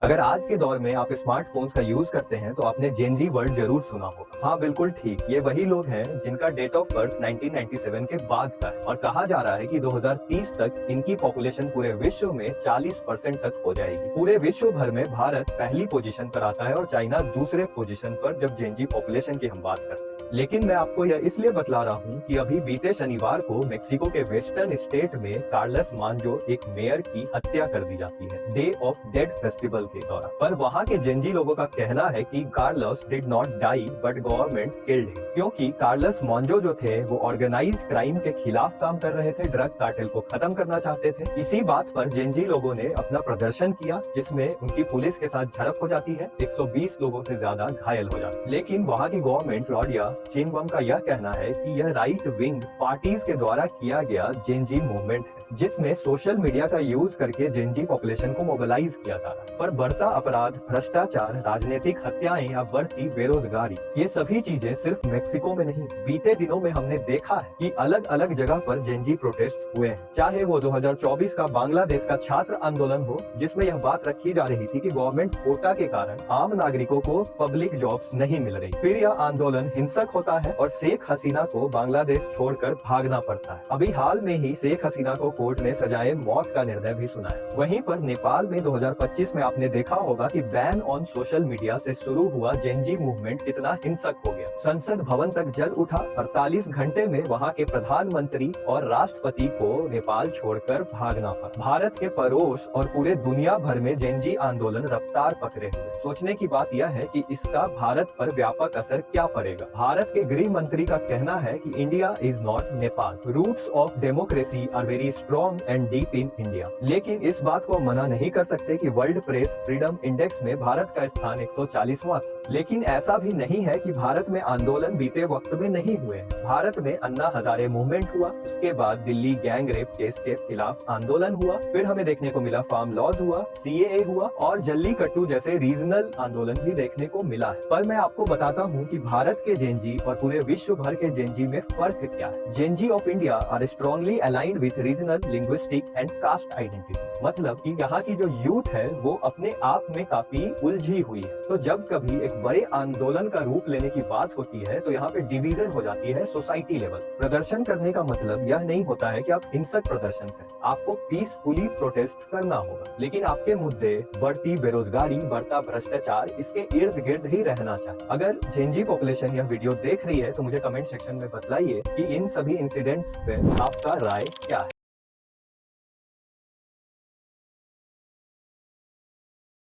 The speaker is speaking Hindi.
अगर आज के दौर में आप स्मार्टफोन्स का यूज करते हैं तो आपने जेन जी वर्ड जरूर सुना होगा। हाँ बिल्कुल ठीक, ये वही लोग हैं जिनका डेट ऑफ बर्थ 1997 के बाद का है और कहा जा रहा है कि 2030 तक इनकी पॉपुलेशन पूरे विश्व में 40% तक हो जाएगी। पूरे विश्व भर में भारत पहली पोजीशन पर आता है और चाइना दूसरे पोजीशन पर जब जेन जी पॉपुलेशन की हम बात करते हैं। लेकिन मैं आपको यह इसलिए बतला रहा हूँ कि अभी बीते शनिवार को मेक्सिको के वेस्टर्न स्टेट में कार्लस मांजो एक मेयर की हत्या कर दी जाती है डे ऑफ डेड फेस्टिवल के दौरान। पर वहाँ के जेनजी लोगों का कहना है कि Carlos did not die but government killed him, क्योंकि कार्लस मांजो जो थे वो ऑर्गेनाइज्ड क्राइम के खिलाफ काम कर रहे थे, ड्रग कार्टेल को खत्म करना चाहते थे। इसी बात पर जेनजी लोगों ने अपना प्रदर्शन किया जिसमें उनकी पुलिस के साथ झड़प हो जाती है, 120 लोगों से ज्यादा घायल हो जाते हैं। लेकिन वहाँ की गवर्नमेंट क्लॉडिया शेइनबाउम का यह कहना है कि यह राइट विंग पार्टीज के द्वारा किया गया जेनजी मूवमेंट है जिसमें सोशल मीडिया का यूज करके जेनजी पॉपुलेशन को मोबिलाइज किया जा रहा है। पर बढ़ता अपराध, भ्रष्टाचार, राजनीतिक हत्याएं या बढ़ती बेरोजगारी, ये सभी चीजें सिर्फ मेक्सिको में नहीं, बीते दिनों में हमने देखा है कि अलग अलग जगह पर जेनजी प्रोटेस्ट हुए हैं। चाहे वो 2024 का बांग्लादेश का छात्र आंदोलन हो जिसमें यह बात रखी जा रही थी कि गवर्नमेंट कोटा के कारण आम नागरिकों को पब्लिक जॉब्स नहीं मिल रही, फिर यह आंदोलन हिंसक होता है और शेख हसीना को बांग्लादेश छोड़कर भागना पड़ता है। अभी हाल में ही शेख हसीना को कोर्ट ने सजाए मौत का निर्णय भी सुनाया। वहीं पर नेपाल में 2025 में आपने देखा होगा कि बैन ऑन सोशल मीडिया से शुरू हुआ जेनजी मूवमेंट कितना हिंसक हो गया। संसद भवन तक जल उठा, 48 घंटे में वहां के प्रधानमंत्री और राष्ट्रपति को नेपाल छोड़कर भागना पड़ा। भारत के पड़ोस और पूरे दुनिया भर में जेनजी आंदोलन रफ्तार पकड़े हुए। सोचने की बात यह है कि इसका भारत पर व्यापक असर क्या पड़ेगा। भारत के गृह मंत्री का कहना है कि India is not Nepal, roots of democracy are very strong and deep in India. लेकिन इस बात को मना नहीं कर सकते कि वर्ल्ड प्रेस फ्रीडम इंडेक्स में भारत का स्थान 140वां था। लेकिन ऐसा भी नहीं है कि भारत में आंदोलन बीते वक्त में नहीं हुए। भारत में अन्ना हजारे मूवमेंट हुआ, उसके बाद दिल्ली गैंग रेप केस के खिलाफ आंदोलन हुआ, फिर हमें देखने को मिला फार्म लॉज हुआ, सीएए हुआ और जल्लीकट्टू जैसे रीजनल आंदोलन भी देखने को मिला है। पर मैं आपको बताता हूँ कि भारत के जेनजी और पूरे विश्व भर के जेनजी में फर्क क्या है। Gen Z of India are strongly aligned with regional, linguistic and caste identity. मतलब कि यहाँ की जो यूथ है वो अपने आप में काफी उलझी हुई है। तो जब कभी एक बड़े आंदोलन का रूप लेने की बात होती है तो यहाँ पे डिवीजन हो जाती है सोसाइटी लेवल। प्रदर्शन करने का मतलब यह नहीं होता है कि आप हिंसक प्रदर्शन करें, आपको पीसफुली प्रोटेस्ट करना होगा। लेकिन आपके मुद्दे बढ़ती बेरोजगारी, बढ़ता भ्रष्टाचार, इसके इर्द गिर्द ही रहना चाहिए। अगर जेनजी पॉपुलेशन यह वीडियो देख रही है तो मुझे कमेंट सेक्शन में बतलाइए कि इन सभी इंसिडेंट्स पे आपका राय क्या है।